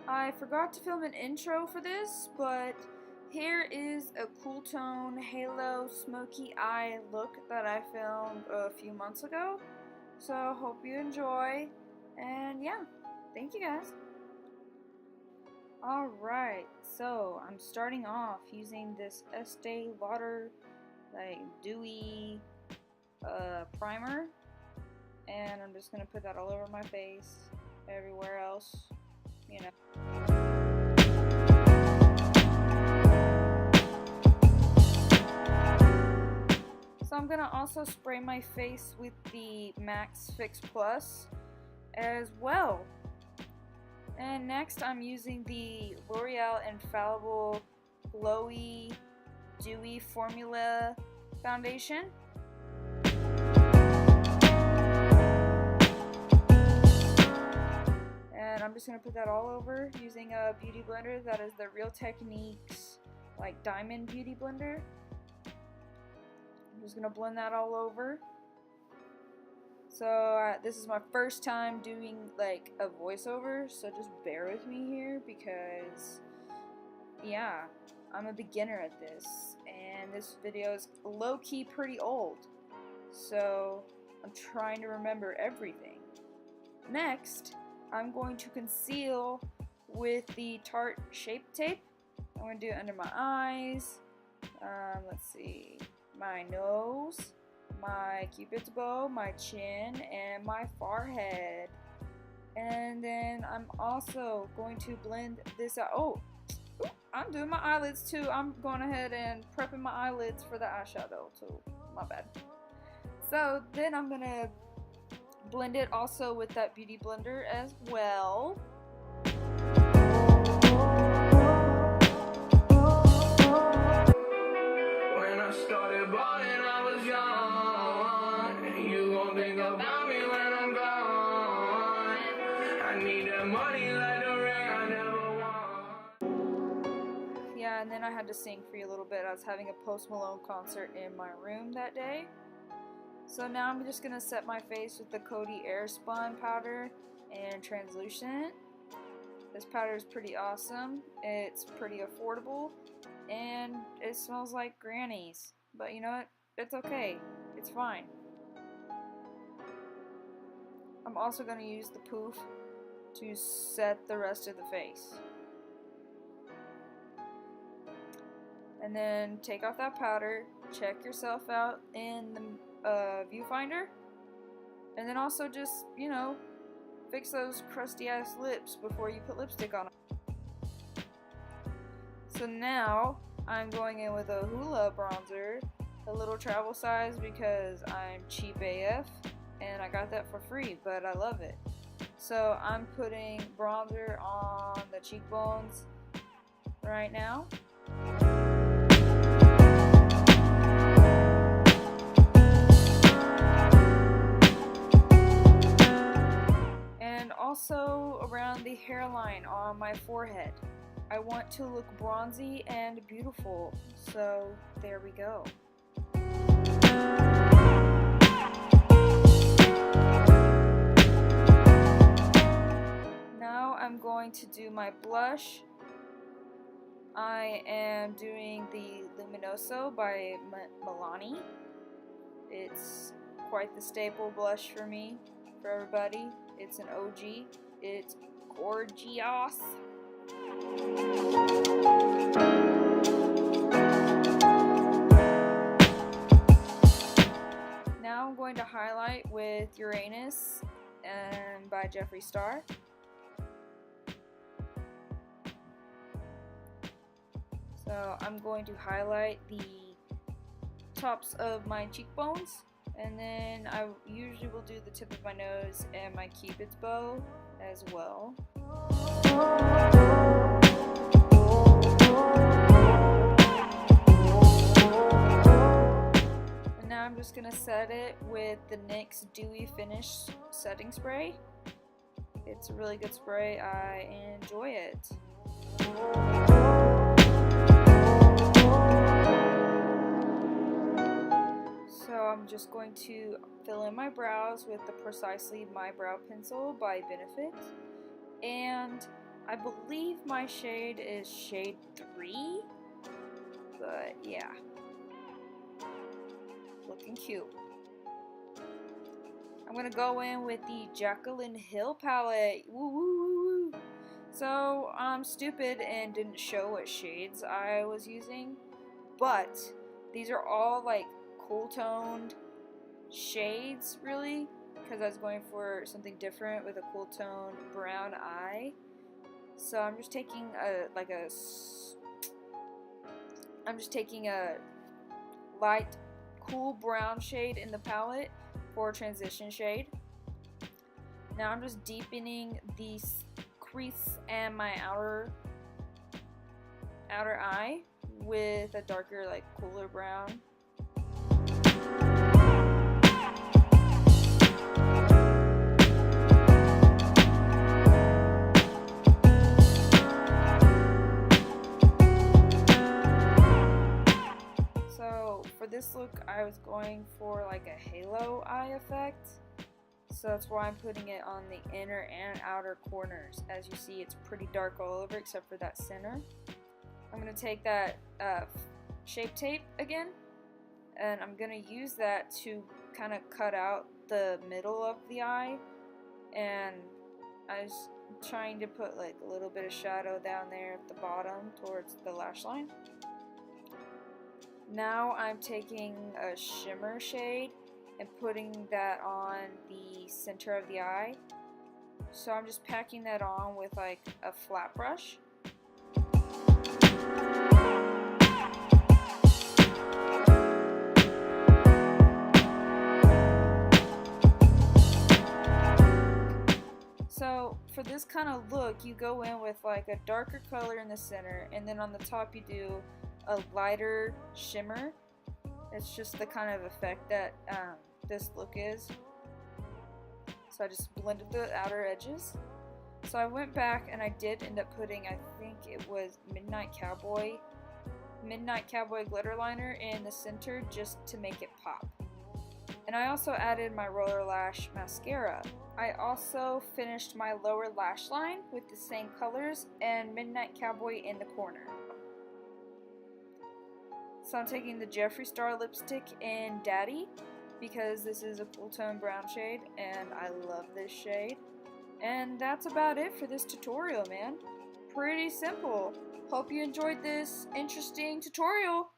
I forgot to film an intro for this, but here is a cool tone halo smoky eye look that I filmed a few months ago. So hope you enjoy, and yeah, thank you guys. Alright, so I'm starting off using this Estee Lauder dewy primer, and I'm just gonna put that all over my face, everywhere else, you know. So I'm gonna also spray my face with the Max Fix Plus as well. And next I'm using the L'Oreal Infallible Glowy Dewy Formula Foundation. And I'm just going to put that all over using a beauty blender. That is the Real Techniques Diamond Beauty Blender. I'm just going to blend that all over. So this is my first time doing a voiceover, so just bear with me here because yeah, I'm a beginner at this and this video is low-key pretty old, so I'm trying to remember everything. Next, I'm going to conceal with the Tarte Shape Tape. I'm going to do it under my eyes, let's see, my nose, my cupid's bow, my chin, and my forehead. And then I'm also going to blend this out. Oh, I'm doing my eyelids too. I'm going ahead and prepping my eyelids for the eyeshadow too. My bad. So then I'm going to blend it also with that beauty blender as well. When I started balling, I was young. You gon' think about me when I'm gone. I need that money like the ring I never won. Yeah, and then I had to sing for you a little bit. I was having a Post Malone concert in my room that day. So now I'm just going to set my face with the Coty Airspun powder and translucent. This powder is pretty awesome. It's pretty affordable. And it smells like grannies. But you know what? It's okay. It's fine. I'm also going to use the poof to set the rest of the face. And then take off that powder. Check yourself out in the viewfinder, and then also just, you know, fix those crusty ass lips before you put lipstick on them. So now I'm going in with a Hoola bronzer, a little travel size because I'm cheap AF and I got that for free, but I love it. So I'm putting bronzer on the cheekbones right now. Also around the hairline on my forehead. I want to look bronzy and beautiful, so there we go. Now I'm going to do my blush. I am doing the Luminoso by Milani. It's quite the staple blush for me, for everybody. It's an OG. It's gorgeous. Now I'm going to highlight with Uranus and by Jeffree Star. So I'm going to highlight the tops of my cheekbones. And then I usually will do the tip of my nose and my cupid's bow as well. And now I'm just going to set it with the NYX Dewy Finish Setting Spray. It's a really good spray. I enjoy it. So I'm just going to fill in my brows with the Precisely My Brow Pencil by Benefit. And I believe my shade is shade 3, but yeah, looking cute. I'm gonna go in with the Jacqueline Hill palette. Woo woo woo woo. So I'm stupid and didn't show what shades I was using, but these are all like cool toned shades, really, because I was going for something different with a cool toned brown eye. So I'm just taking a light cool brown shade in the palette for transition shade. Now I'm just deepening the crease and my outer eye with a darker, like cooler brown. So for this look, I was going for like a halo eye effect. So that's why I'm putting it on the inner and outer corners. As you see, it's pretty dark all over except for that center. I'm going to take that shape tape again, and I'm going to use that to kind of cut out the middle of the eye. And I was trying to put like a little bit of shadow down there at the bottom towards the lash line. Now I'm taking a shimmer shade and putting that on the center of the eye. So I'm just packing that on with like a flat brush. So for this kind of look, you go in with like a darker color in the center, and then on the top you do a lighter shimmer. It's just the kind of effect that this look is. So I just blended the outer edges. So I went back and I did end up putting, I think it was Midnight Cowboy glitter liner in the center just to make it pop. And I also added my roller lash mascara. I also finished my lower lash line with the same colors and Midnight Cowboy in the corner. So I'm taking the Jeffree Star lipstick in Daddy because this is a cool tone brown shade and I love this shade. And that's about it for this tutorial, man. Pretty simple. Hope you enjoyed this interesting tutorial.